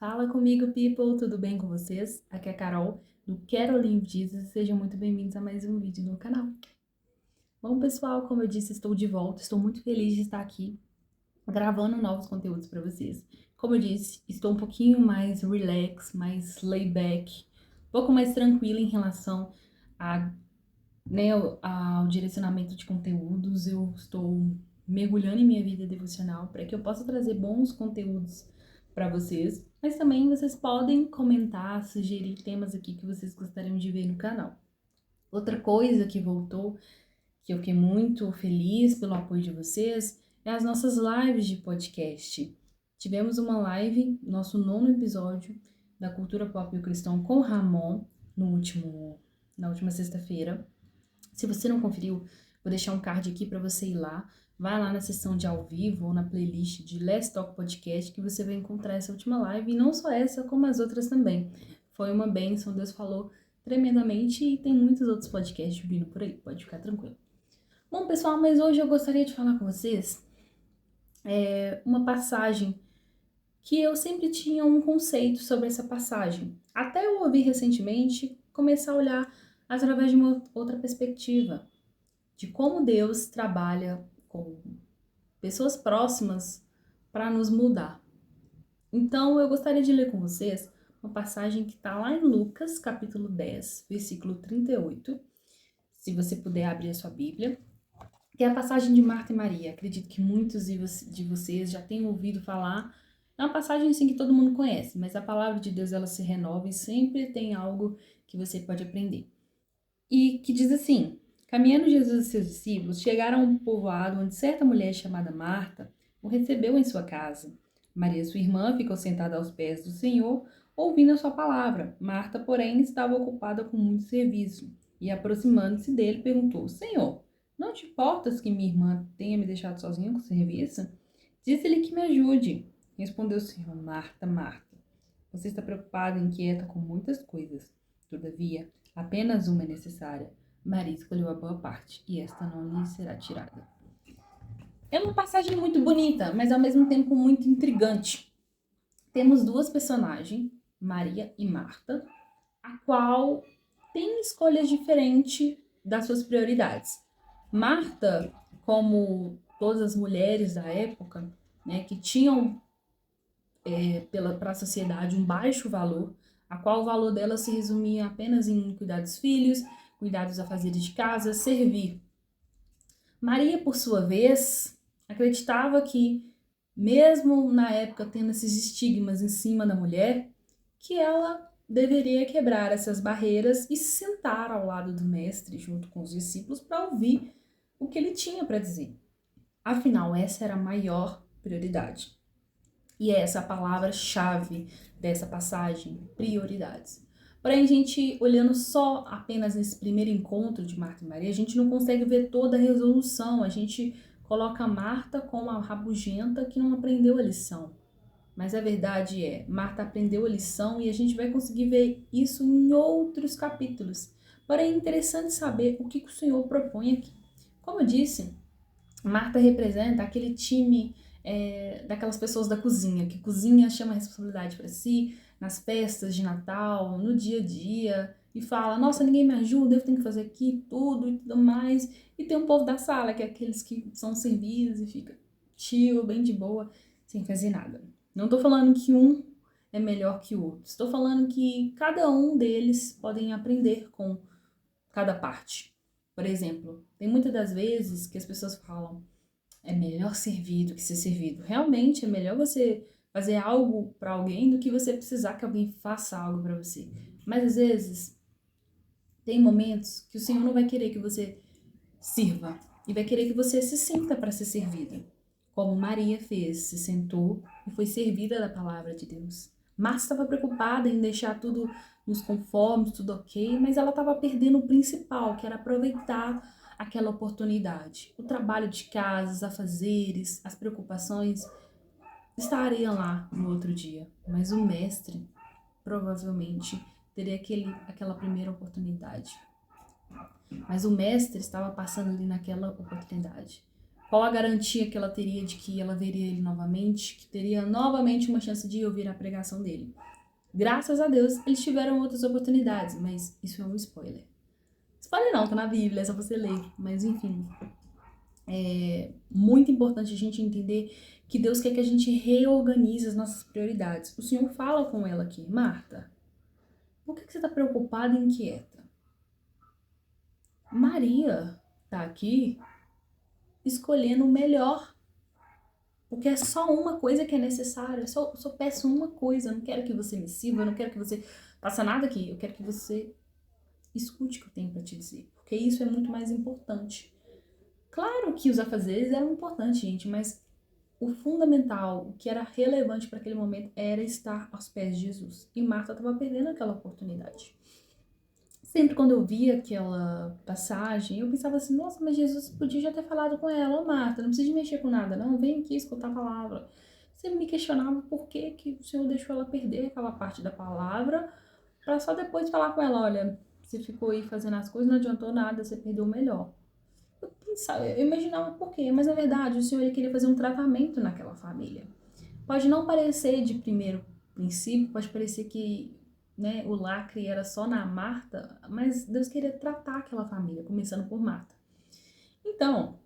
Fala comigo, people, tudo bem com vocês? Aqui é a Carol, do Quero Live Jesus, sejam muito bem-vindos a mais um vídeo no canal. Bom, pessoal, como eu disse, estou de volta, estou muito feliz de estar aqui gravando novos conteúdos para vocês. Como eu disse, estou um pouquinho mais relax, mais layback, um pouco mais tranquila em relação a, ao direcionamento de conteúdos. Eu estou mergulhando em minha vida devocional para que eu possa trazer bons conteúdos para vocês, mas também vocês podem comentar, sugerir temas aqui que vocês gostariam de ver no canal. Outra coisa que voltou, que eu fiquei muito feliz pelo apoio de vocês, é as nossas lives de podcast. Tivemos uma live, nosso 9º episódio da Cultura Pop e o Cristão com Ramon, na última sexta-feira. Se você não conferiu, vou deixar um card aqui para você ir lá. Vai lá na seção de ao vivo ou na playlist de Let's Talk Podcast que você vai encontrar essa última live. E não só essa, como as outras também. Foi uma bênção, Deus falou tremendamente e tem muitos outros podcasts vindo por aí, pode ficar tranquilo. Bom, pessoal, mas hoje eu gostaria de falar com vocês uma passagem que eu sempre tinha um conceito sobre essa passagem. Até eu ouvi recentemente começar a olhar através de uma outra perspectiva, de como Deus trabalha com pessoas próximas para nos mudar. Então, eu gostaria de ler com vocês uma passagem que está lá em Lucas, capítulo 10, versículo 38. Se você puder abrir a sua Bíblia, que é a passagem de Marta e Maria. Acredito que muitos de vocês já tenham ouvido falar. É uma passagem assim que todo mundo conhece, mas a palavra de Deus ela se renova e sempre tem algo que você pode aprender. E que diz assim: caminhando Jesus e seus discípulos chegaram a um povoado onde certa mulher chamada Marta o recebeu em sua casa. Maria, sua irmã, ficou sentada aos pés do Senhor, ouvindo a sua palavra. Marta, porém, estava ocupada com muito serviço e, aproximando-se dele, perguntou: Senhor, não te importas que minha irmã tenha me deixado sozinha com o serviço? Disse-lhe que me ajude. Respondeu o Senhor: Marta, Marta, você está preocupada e inquieta com muitas coisas. Todavia, apenas uma é necessária. Maria escolheu a boa parte, e esta não lhe será tirada. É uma passagem muito bonita, mas ao mesmo tempo muito intrigante. Temos duas personagens, Maria e Marta, a qual tem escolhas diferentes das suas prioridades. Marta, como todas as mulheres da época, né, que tinham para a sociedade um baixo valor, a qual o valor dela se resumia apenas em cuidar dos filhos, cuidar dos afazeres de casa, servir. Maria, por sua vez, acreditava que, mesmo na época tendo esses estigmas em cima da mulher, que ela deveria quebrar essas barreiras e se sentar ao lado do mestre, junto com os discípulos, para ouvir o que ele tinha para dizer. Afinal, essa era a maior prioridade. E é essa a palavra-chave dessa passagem, prioridades. Porém, a gente, olhando só apenas nesse primeiro encontro de Marta e Maria, a gente não consegue ver toda a resolução. A gente coloca Marta como a rabugenta que não aprendeu a lição. Mas a verdade é, Marta aprendeu a lição e a gente vai conseguir ver isso em outros capítulos. Porém, é interessante saber o que o Senhor propõe aqui. Como eu disse, Marta representa aquele time daquelas pessoas da cozinha, que cozinha, chama a responsabilidade para si, nas festas de Natal, no dia a dia, e fala, nossa, ninguém me ajuda, eu tenho que fazer aqui tudo e tudo mais. E tem um povo da sala, que é aqueles que são servidos e fica chill, bem de boa, sem fazer nada. Não tô falando que um é melhor que o outro, estou falando que cada um deles podem aprender com cada parte. Por exemplo, tem muitas das vezes que as pessoas falam, é melhor servir do que ser servido. Realmente é melhor você fazer algo para alguém do que você precisar que alguém faça algo para você. Mas às vezes tem momentos que o Senhor não vai querer que você sirva e vai querer que você se sinta para ser servida. Como Maria fez, se sentou e foi servida da palavra de Deus. Marta estava preocupada em deixar tudo nos conformes, tudo ok, mas ela estava perdendo o principal, que era aproveitar aquela oportunidade. O trabalho de casa, os afazeres, as preocupações estariam lá no outro dia, mas o mestre provavelmente teria aquela primeira oportunidade. Mas o mestre estava passando ali naquela oportunidade. Qual a garantia que ela teria de que ela veria ele novamente, que teria novamente uma chance de ouvir a pregação dele? Graças a Deus, eles tiveram outras oportunidades, mas isso é um spoiler. Spoiler não, tá na Bíblia, é só você ler. Mas enfim, é muito importante a gente entender que Deus quer que a gente reorganize as nossas prioridades. O Senhor fala com ela aqui: Marta, por que você está preocupada e inquieta? Maria tá aqui escolhendo o melhor. Porque é só uma coisa que é necessária. Eu só peço uma coisa. Eu não quero que você me sirva, eu não quero que você faça nada aqui. Eu quero que você escute o que eu tenho para te dizer. Porque isso é muito mais importante. Claro que os afazeres eram importantes, gente, mas o fundamental, o que era relevante para aquele momento, era estar aos pés de Jesus. E Marta estava perdendo aquela oportunidade. Sempre quando eu via aquela passagem, eu pensava assim, nossa, mas Jesus podia já ter falado com ela: ô Marta, não precisa de mexer com nada, não, vem aqui escutar a palavra. Sempre me questionava por que que o Senhor deixou ela perder aquela parte da palavra, para só depois falar com ela: olha, você ficou aí fazendo as coisas, não adiantou nada, você perdeu o melhor. Eu pensava, eu imaginava por quê, mas na verdade o Senhor ele queria fazer um tratamento naquela família. Pode não parecer de primeiro princípio, pode parecer que, né, o lacre era só na Marta, mas Deus queria tratar aquela família, começando por Marta. Então,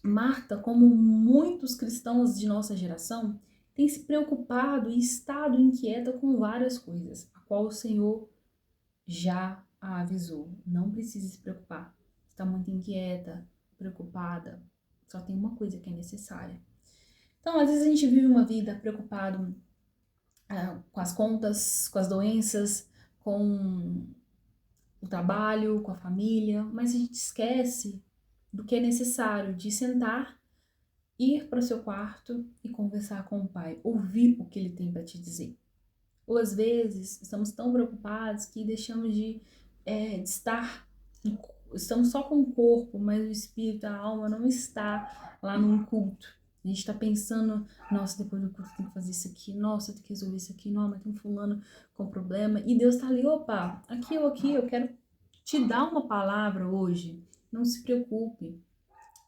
Marta, como muitos cristãos de nossa geração, tem se preocupado e estado inquieta com várias coisas, a qual o Senhor já a avisou. Não precisa se preocupar. Está muito inquieta, preocupada. Só tem uma coisa que é necessária. Então, às vezes a gente vive uma vida preocupado com as contas, com as doenças, com o trabalho, com a família, mas a gente esquece do que é necessário, de sentar, ir para o seu quarto e conversar com o Pai, ouvir o que ele tem para te dizer. Ou às vezes estamos tão preocupados que deixamos de estar, estamos só com o corpo, mas o espírito, a alma não está lá num culto. A gente está pensando, nossa, depois do culto tem que fazer isso aqui, nossa, tem que resolver isso aqui, não, mas tem um fulano com problema. E Deus está ali, opa, aqui, eu quero te dar uma palavra hoje. Não se preocupe.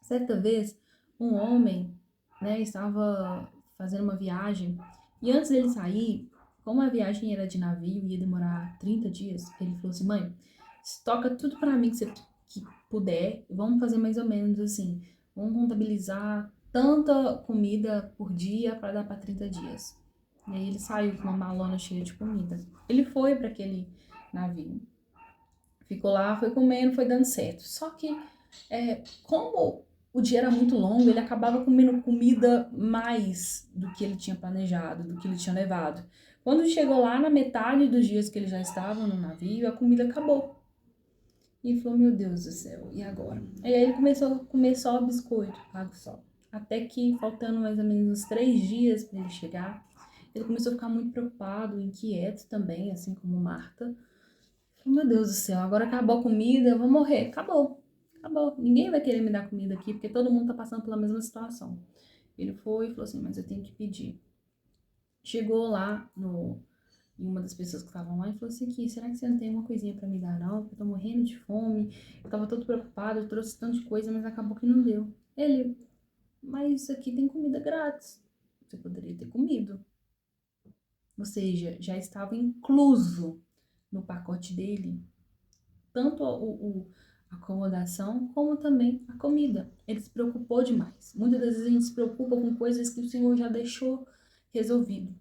Certa vez, um homem, né, estava fazendo uma viagem e antes dele sair, como a viagem era de navio e ia demorar 30 dias, ele falou assim: mãe, estoca tudo para mim que você que puder, vamos fazer mais ou menos assim, vamos contabilizar tanta comida por dia para dar para 30 dias. E aí ele saiu com uma malona cheia de comida. Ele foi para aquele navio, ficou lá, foi comendo, foi dando certo. Só que, como o dia era muito longo, ele acabava comendo comida mais do que ele tinha planejado, do que ele tinha levado. Quando chegou lá na metade dos dias que ele já estava no navio, a comida acabou. E ele falou: meu Deus do céu, e agora? E aí ele começou a comer só biscoito, água só. Até que, faltando mais ou menos uns 3 dias para ele chegar, ele começou a ficar muito preocupado, inquieto também, assim como Marta. Meu Deus do céu, agora acabou a comida, eu vou morrer. Acabou, acabou. Ninguém vai querer me dar comida aqui, porque todo mundo tá passando pela mesma situação. Ele foi e falou assim: mas eu tenho que pedir. Chegou lá em uma das pessoas que estavam lá e falou assim: aqui, será que você não tem uma coisinha pra me dar, não? Porque eu tô morrendo de fome, eu tava todo preocupado, eu trouxe tanto de coisa, mas acabou que não deu. Ele: mas aqui tem comida grátis, você poderia ter comido. Ou seja, já estava incluso no pacote dele tanto a acomodação como também a comida. Ele se preocupou demais. Muitas das vezes a gente se preocupa com coisas que o Senhor já deixou resolvido.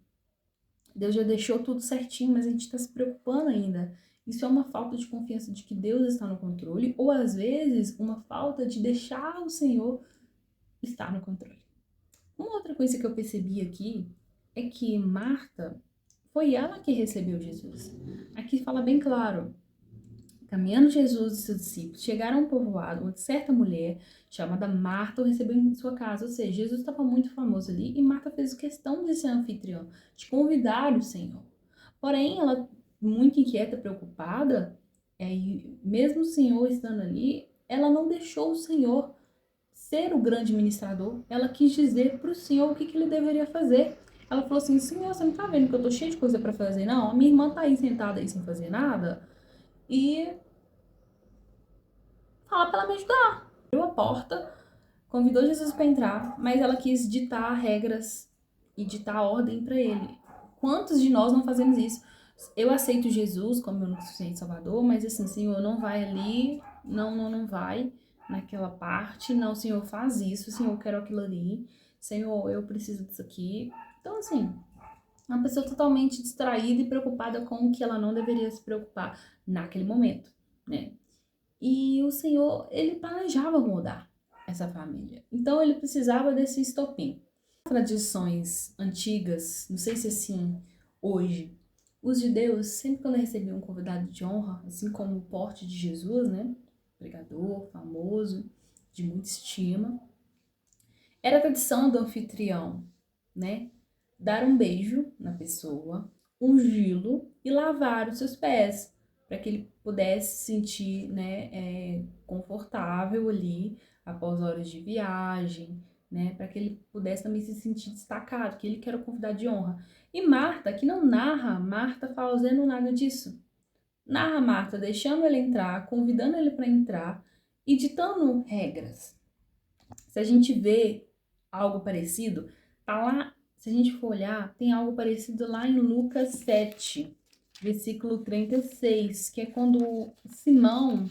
Deus já deixou tudo certinho, mas a gente está se preocupando ainda. Isso é uma falta de confiança de que Deus está no controle, ou às vezes uma falta de deixar o Senhor estar no controle. Uma outra coisa que eu percebi aqui é que Marta foi ela que recebeu Jesus. Aqui fala bem claro: caminhando Jesus e seus discípulos chegaram a um povoado onde certa mulher, chamada Marta, o recebeu em sua casa. Ou seja, Jesus estava muito famoso ali e Marta fez questão de ser anfitriã, de convidar o Senhor. Porém, ela, muito inquieta, preocupada, e mesmo o Senhor estando ali, ela não deixou o Senhor ser o grande ministrador. Ela quis dizer para o Senhor o que ele deveria fazer. Ela falou assim: Senhor, você não está vendo que eu estou cheia de coisa para fazer, não? A minha irmã está aí sentada aí sem fazer nada. E fala para ela me ajudar. Abriu a porta, convidou Jesus para entrar, mas ela quis ditar regras e ditar ordem para ele. Quantos de nós não fazemos isso? Eu aceito Jesus como meu único suficiente Salvador, mas assim, Senhor, não vai ali, não vai naquela parte, não, Senhor, faz isso, Senhor, eu quero aquilo ali, Senhor, eu preciso disso aqui. Então, assim, uma pessoa totalmente distraída e preocupada com o que ela não deveria se preocupar naquele momento, né? E o Senhor, ele planejava mudar essa família. Então, ele precisava desse estopim. Tradições antigas, não sei se assim hoje, os judeus, sempre quando recebiam um convidado de honra, assim como o porte de Jesus, né? Pregador, famoso, de muita estima, era a tradição do anfitrião, né? Dar um beijo na pessoa, ungí-lo e lavar os seus pés, para que ele pudesse se sentir, né, confortável ali após horas de viagem, né, para que ele pudesse também se sentir destacado, que ele que era o convidado de honra. E Marta, que não narra, Marta fazendo nada disso. Narra Marta deixando ele entrar, convidando ele para entrar e ditando regras. Se a gente vê algo parecido, tá lá, se a gente for olhar, tem algo parecido lá em Lucas 7, versículo 36, que é quando Simão,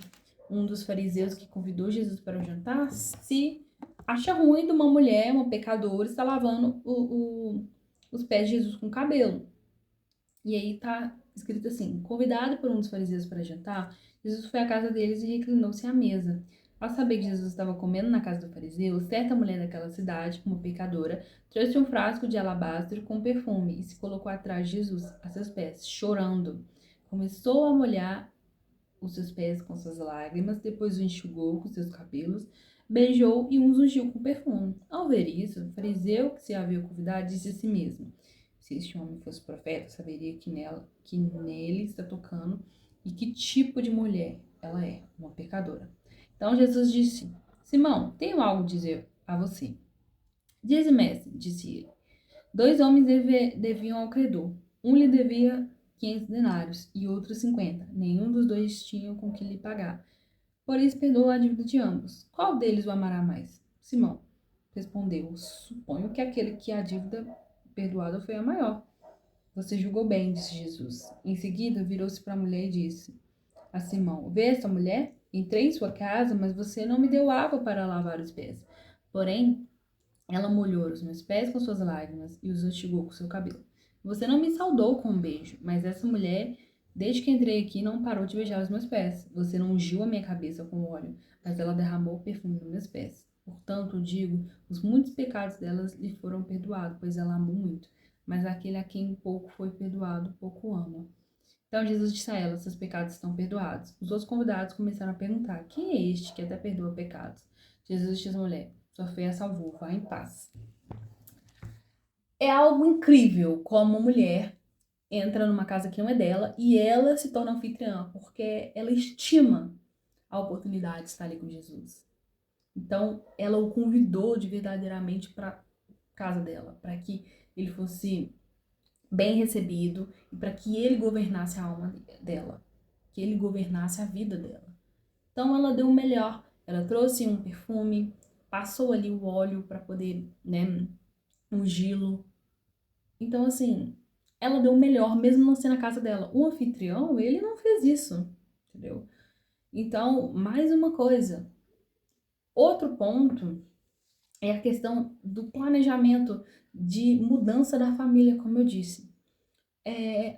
um dos fariseus que convidou Jesus para o jantar, se acha ruim de uma mulher, uma pecadora, está lavando os pés de Jesus com cabelo. E aí tá escrito assim: convidado por um dos fariseus para jantar, Jesus foi à casa deles e reclinou-se à mesa. Ao saber que Jesus estava comendo na casa do fariseu, certa mulher daquela cidade, uma pecadora, trouxe um frasco de alabastro com perfume e se colocou atrás de Jesus, a seus pés, chorando. Começou a molhar os seus pés com suas lágrimas, depois o enxugou com seus cabelos, beijou e uns ungiu com perfume. Ao ver isso, o fariseu que se havia convidado disse a si mesmo: se este homem fosse profeta, saberia que nele está tocando e que tipo de mulher ela é, uma pecadora. Então Jesus disse: Simão, tenho algo a dizer a você. Dize, mestre, disse ele. Dois homens deviam ao credor. Um lhe devia 500 denários e outro 50. Nenhum dos dois tinha com que lhe pagar. Por isso perdoou a dívida de ambos. Qual deles o amará mais? Simão respondeu: suponho que aquele que a dívida perdoada foi a maior. Você julgou bem, disse Jesus. Em seguida, virou-se para a mulher e disse a Simão: vê esta mulher? Entrei em sua casa, mas você não me deu água para lavar os pés. Porém, ela molhou os meus pés com suas lágrimas e os enxugou com seu cabelo. Você não me saudou com um beijo, mas essa mulher, desde que entrei aqui, não parou de beijar os meus pés. Você não ungiu a minha cabeça com óleo, mas ela derramou perfume nos meus pés. Portanto, digo, os muitos pecados delas lhe foram perdoados, pois ela amou muito. Mas aquele a quem pouco foi perdoado, pouco ama. Então Jesus disse a ela: seus pecados estão perdoados. Os outros convidados começaram a perguntar: quem é este que até perdoa pecados? Jesus disse à mulher: sua fé a salvou, vá em paz. É algo incrível como uma mulher entra numa casa que não é dela e ela se torna anfitriã, porque ela estima a oportunidade de estar ali com Jesus. Então, ela o convidou de verdadeiramente para casa dela, para que ele fosse bem recebido e para que ele governasse a alma dela, que ele governasse a vida dela. Então, ela deu o melhor. Ela trouxe um perfume, passou ali o óleo para poder, né, ungí-lo. Então, assim, ela deu o melhor, mesmo não sendo a casa dela. O anfitrião, ele não fez isso, entendeu? Então, mais uma coisa. Outro ponto é a questão do planejamento de mudança da família, como eu disse.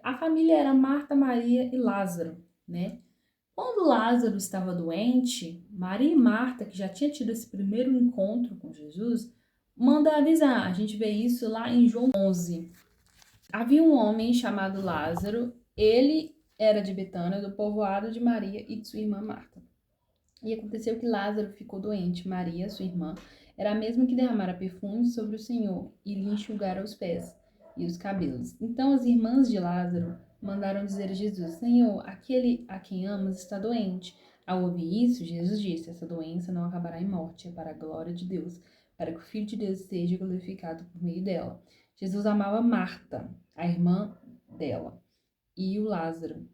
A família era Marta, Maria e Lázaro, né? Quando Lázaro estava doente, Maria e Marta, que já tinha tido esse primeiro encontro com Jesus, manda avisar. A gente vê isso lá em João 11. Havia um homem chamado Lázaro, ele era de Betânia, do povoado de Maria e de sua irmã Marta. E aconteceu que Lázaro ficou doente. Maria, sua irmã, era a mesma que derramara perfume sobre o Senhor e lhe enxugara os pés e os cabelos. Então as irmãs de Lázaro mandaram dizer a Jesus: Senhor, aquele a quem amas está doente. Ao ouvir isso, Jesus disse: essa doença não acabará em morte, é para a glória de Deus, para que o Filho de Deus seja glorificado por meio dela. Jesus amava Marta, a irmã dela, e o Lázaro.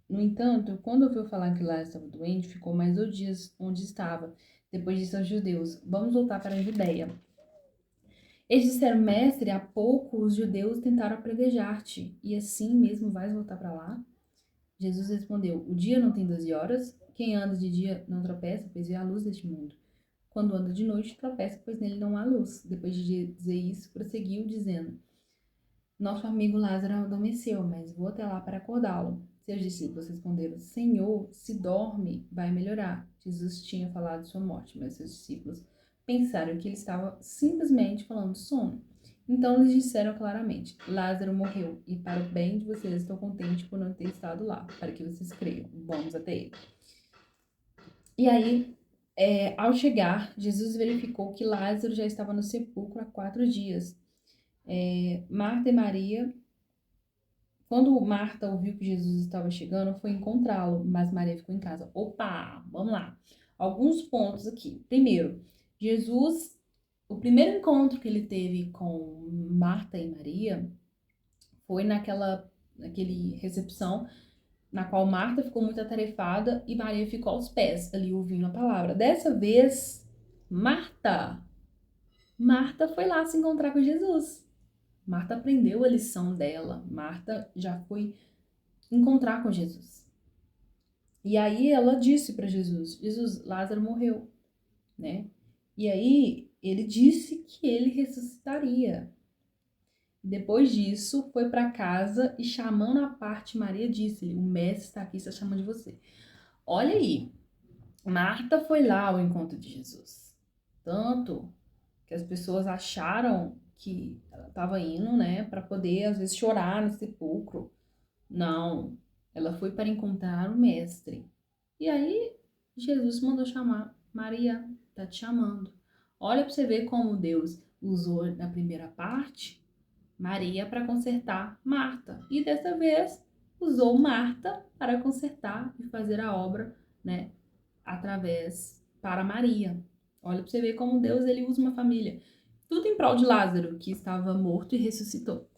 No entanto, quando ouviu falar que Lázaro estava doente, ficou mais 2 dias onde estava. Depois disse aos judeus: vamos voltar para a Judéia. Eles disseram: mestre, há pouco os judeus tentaram apedrejar-te, e assim mesmo vais voltar para lá? Jesus respondeu: o dia não tem 12 horas? Quem anda de dia não tropeça, pois vê a luz deste mundo. Quando anda de noite, tropeça, pois nele não há luz. Depois de dizer isso, prosseguiu, dizendo: nosso amigo Lázaro adormeceu, mas vou até lá para acordá-lo. Seus discípulos responderam: Senhor, se dorme, vai melhorar. Jesus tinha falado de sua morte, mas seus discípulos pensaram que ele estava simplesmente falando de sono. Então lhes disseram claramente: Lázaro morreu, e para o bem de vocês estou contente por não ter estado lá, para que vocês creiam. Vamos até ele. E aí, ao chegar, Jesus verificou que Lázaro já estava no sepulcro há 4 dias. Marta e Maria, quando Marta ouviu que Jesus estava chegando, foi encontrá-lo, mas Maria ficou em casa. Opa, vamos lá. Alguns pontos aqui. Primeiro, Jesus, o primeiro encontro que ele teve com Marta e Maria foi naquele recepção na qual Marta ficou muito atarefada e Maria ficou aos pés, ali ouvindo a palavra. Dessa vez, Marta foi lá se encontrar com Jesus. Marta aprendeu a lição dela. Marta já foi encontrar com Jesus. E aí ela disse para Jesus: Jesus, Lázaro morreu, né? E aí ele disse que ele ressuscitaria. Depois disso, foi para casa e, chamando à parte Maria, disse-lhe: o mestre está aqui, está chamando de você. Olha aí, Marta foi lá ao encontro de Jesus. Tanto que as pessoas acharam que ela estava indo, né, para poder, às vezes, chorar no sepulcro. Não, ela foi para encontrar o mestre. E aí, Jesus mandou chamar: Maria, tá te chamando. Olha para você ver como Deus usou na primeira parte Maria para consertar Marta. E dessa vez usou Marta para consertar e fazer a obra, né, através para Maria. Olha para você ver como Deus ele usa uma família. Tudo em prol de Lázaro, que estava morto e ressuscitou.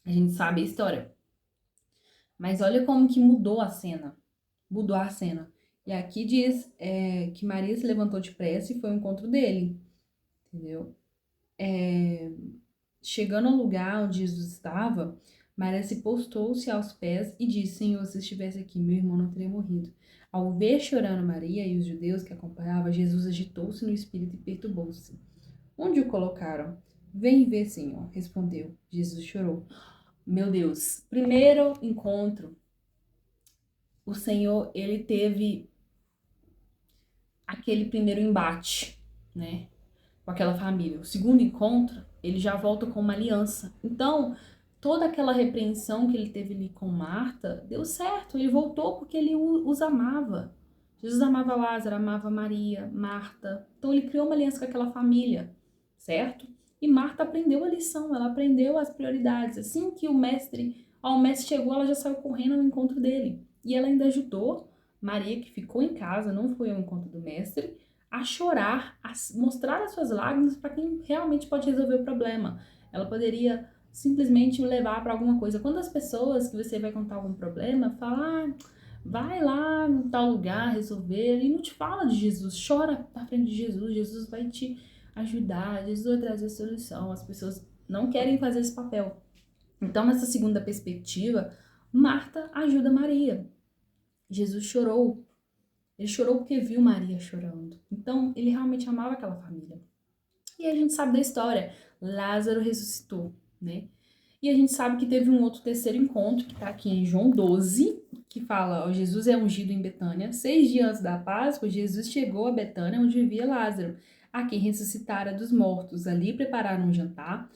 A gente sabe a história. Mas olha como que mudou a cena. Mudou a cena. E aqui diz que Maria se levantou depressa e foi ao encontro dele. Entendeu? Chegando ao lugar onde Jesus estava, Maria se postou-se aos pés e disse: Senhor, se estivesse aqui, meu irmão não teria morrido. Ao ver chorando Maria e os judeus que acompanhavam, Jesus agitou-se no espírito e perturbou-se. Onde o colocaram? Vem ver, Senhor, respondeu. Jesus chorou. Meu Deus, primeiro encontro, o Senhor, ele teve aquele primeiro embate, né, com aquela família. O segundo encontro, ele já volta com uma aliança. Então, toda aquela repreensão que ele teve ali com Marta, deu certo. Ele voltou porque ele os amava. Jesus amava Lázaro, amava Maria, Marta. Então, ele criou uma aliança com aquela família, certo? E Marta aprendeu a lição, ela aprendeu as prioridades. Assim que o mestre chegou, ela já saiu correndo ao encontro dele. E ela ainda ajudou Maria, que ficou em casa, não foi ao encontro do mestre, a chorar, a mostrar as suas lágrimas para quem realmente pode resolver o problema. Ela poderia simplesmente levar para alguma coisa. Quando as pessoas que você vai contar algum problema falam: vai lá em tal lugar resolver, e não te fala de Jesus, chora na frente de Jesus, Jesus vai te ajudar, Jesus vai trazer solução. As pessoas não querem fazer esse papel. Então, nessa segunda perspectiva, Marta ajuda Maria. Jesus chorou. Ele chorou porque viu Maria chorando. Então, ele realmente amava aquela família. E a gente sabe da história. Lázaro ressuscitou, né? E a gente sabe que teve um outro terceiro encontro, que tá aqui em João 12, que fala: ó, Jesus é ungido em Betânia. 6 dias antes da Páscoa, Jesus chegou a Betânia, onde vivia Lázaro, a quem ressuscitara dos mortos. Ali prepararam um jantar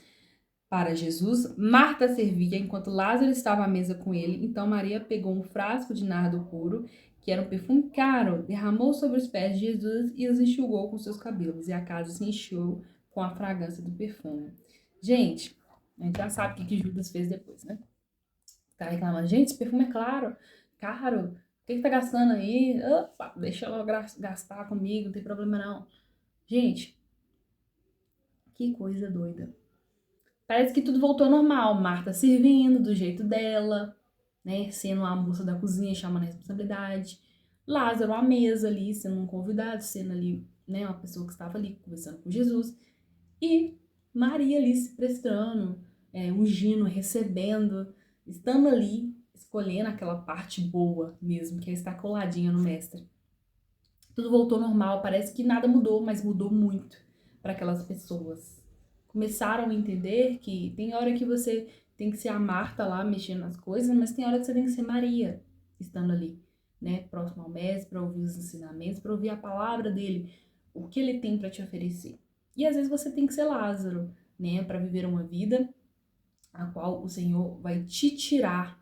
para Jesus. Marta servia enquanto Lázaro estava à mesa com ele. Então Maria pegou um frasco de nardo puro, que era um perfume caro, derramou sobre os pés de Jesus e os enxugou com seus cabelos. E a casa se encheu com a fragrância do perfume. Gente, a gente já sabe o que Judas fez depois, né? Tá reclamando: gente, esse perfume é caro. O que tá gastando aí? Opa, deixa ela gastar comigo, não tem problema não. Gente, que coisa doida. Parece que tudo voltou ao normal. Marta servindo do jeito dela, né? Sendo a moça da cozinha, chamando a responsabilidade. Lázaro à mesa ali, sendo um convidado, sendo ali né, uma pessoa que estava ali conversando com Jesus, e Maria ali se prestando, ungindo, recebendo, estando ali, escolhendo aquela parte boa mesmo, que é estar coladinha no mestre. Tudo voltou normal, parece que nada mudou, mas mudou muito para aquelas pessoas. Começaram a entender que tem hora que você tem que ser a Marta lá mexendo nas coisas, mas tem hora que você tem que ser Maria estando ali, né, próximo ao mestre, para ouvir os ensinamentos, para ouvir a palavra dele, o que ele tem para te oferecer. E às vezes você tem que ser Lázaro, né, para viver uma vida a qual o Senhor vai te tirar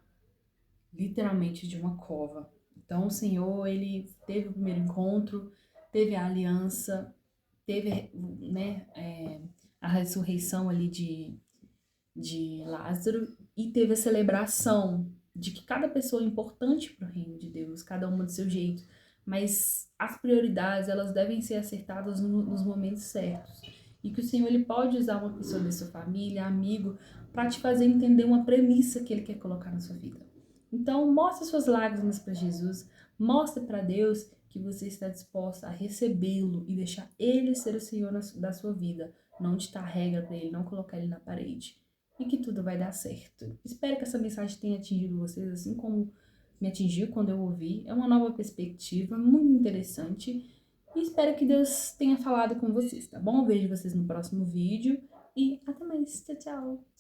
literalmente de uma cova. Então o Senhor, ele teve o primeiro encontro, teve a aliança, teve, né, a ressurreição ali de Lázaro e teve a celebração de que cada pessoa é importante para o reino de Deus, cada uma do seu jeito, mas as prioridades, elas devem ser acertadas nos momentos certos. E que o Senhor, ele pode usar uma pessoa da sua família, amigo, para te fazer entender uma premissa que ele quer colocar na sua vida. Então, mostre suas lágrimas para Jesus, mostre para Deus que você está disposta a recebê-lo e deixar ele ser o Senhor da sua vida, não ditar regra para ele, não colocar ele na parede. E que tudo vai dar certo. Espero que essa mensagem tenha atingido vocês, assim como me atingiu quando eu ouvi. É uma nova perspectiva, muito interessante. E espero que Deus tenha falado com vocês, tá bom? Eu vejo vocês no próximo vídeo. E até mais. Tchau, tchau.